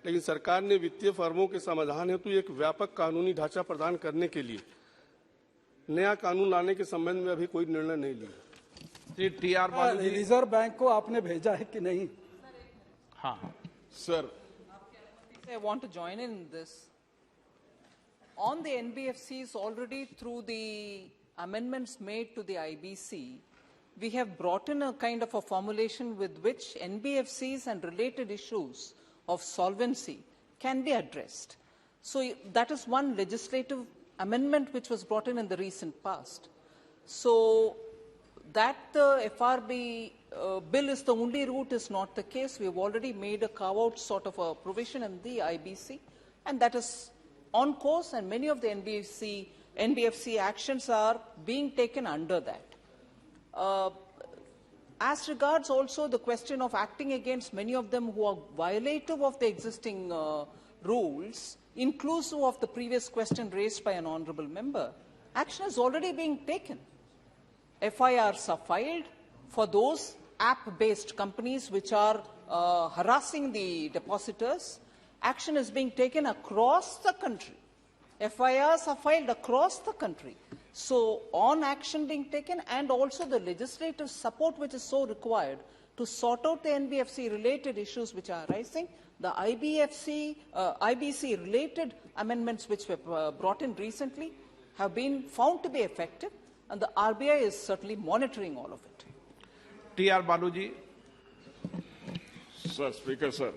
लेकिन सरकार ने वित्तीय फर्मों के समाधान हेतु एक व्यापक कानूनी ढांचा प्रदान करने के लिए नया कानून लाने के संबंध में अभी कोई निर्णय नहीं लिया। टी.आर. बालू जी, रिजर्व बैंक को आपने भेजा है कि नहीं? हाँ Sir, I want to join in this. On the NBFCs, already through the amendments made to the IBC, we have brought in a kind of a formulation with which NBFCs and related issues of solvency can be addressed. So that is one legislative amendment which was brought in the recent past. So that the FRB bill is the only route is not the case. We have already made a carve-out sort of a provision in the IBC, and that is on course, and many of the NBFC actions are being taken under that. As regards also the question of acting against many of them who are violative of the existing rules, inclusive of the previous question raised by an honourable member, action is already being taken. FIRs are filed for those app-based companies which are harassing the depositors. Action is being taken across the country. FIRs are filed across the country. So, on action being taken, and also the legislative support which is so required to sort out the NBFC-related issues which are arising, the IBC-related amendments which were brought in recently have been found to be effective, and the RBI is certainly monitoring all of it. TR. बालू जी, Sir, Speaker, sir.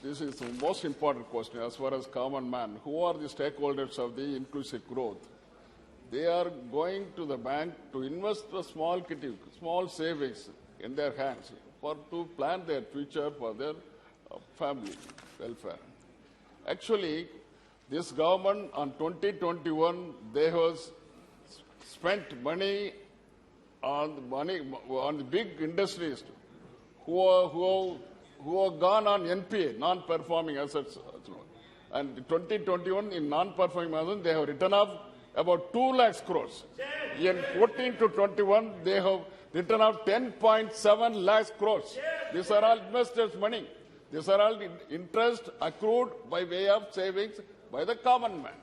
This is the most important question as far as common man. Who are the stakeholders of the inclusive growth? They are going to the bank to invest the small savings in their hands to plan their future for their family welfare. Actually, this government on 2021, they have spent money on the big industries who have gone on NPA, non-performing assets. And 2021, in non-performing assets, they have written off about 2 lakh crores. In 14 to 21, they have written off 10.7 lakh crores. These are all investors' money. These are all interest accrued by way of savings by the common man.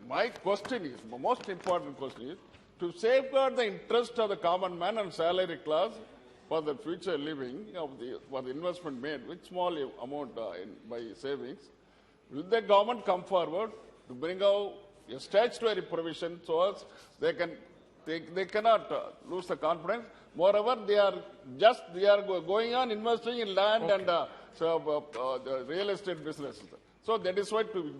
My question is, the most important question is, to safeguard the interest of the common man and salary class for the future living for the investment made with small amount by savings, will the government come forward to bring out a statutory provision so as they cannot lose the confidence? Moreover, they are going on investing in land and the real estate businesses. So that is why to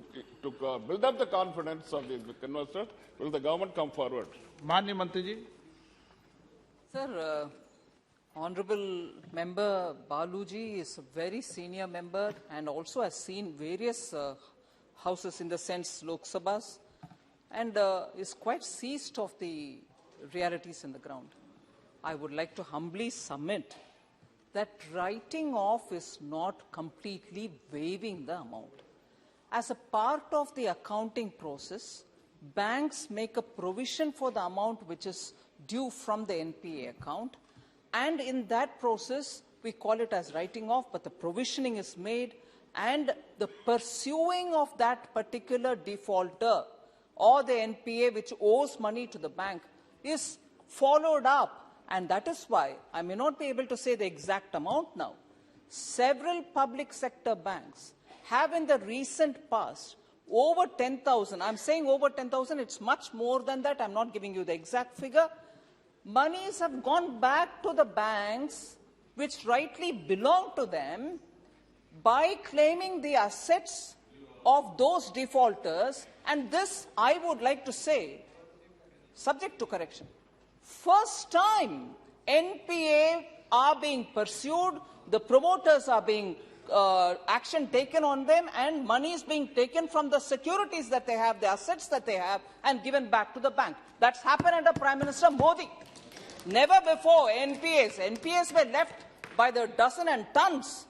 build up the confidence of the investors, will the government come forward? माननीय मंत्री जी. Sir, Honorable Member Baluji is a very senior member and also has seen various houses in the sense Lok Sabhas, and is quite seized of the realities in the ground. I would like to humbly submit that writing off is not completely waiving the amount. As a part of the accounting process, banks make a provision for the amount which is due from the NPA account, and in that process, we call it as writing off, but the provisioning is made, and the pursuing of that particular defaulter or the NPA which owes money to the bank is followed up, and that is why I may not be able to say the exact amount now. Several public sector banks have in the recent past over 10,000, I'm saying over 10,000, it's much more than that, I'm not giving you the exact figure. Monies have gone back to the banks which rightly belong to them by claiming the assets of those defaulters, and this, I would like to say, subject to correction. First time NPA are being pursued, the promoters are being action taken on them, and money is being taken from the securities that they have, the assets that they have, and given back to the bank. That's happened under Prime Minister Modi. Never before NPAs were left by the dozen and tons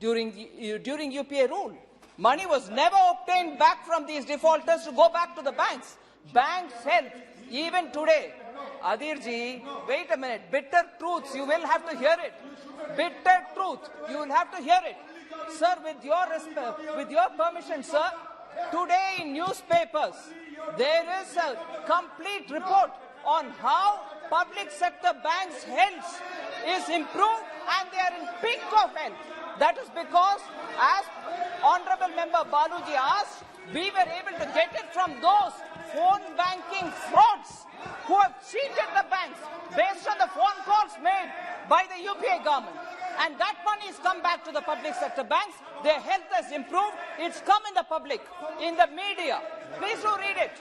during UPA rule. Money was never obtained back from these defaulters to go back to the banks. Banks help even today. Adirji, wait a minute. Bitter truths, you will have to hear it. bitter truth. You will have to hear it. Sir, with your permission, sir, today in newspapers, there is a complete report on how public sector banks' health is improved and they are in peak of health. That is because, as Honorable Member Baluji asked, we were able to get it from those phone banking frauds who have cheated the banks based on the phone calls made by the UPA government. And that money has come back to the public sector banks. Their health has improved. It's come in the public, in the media. Please do read it.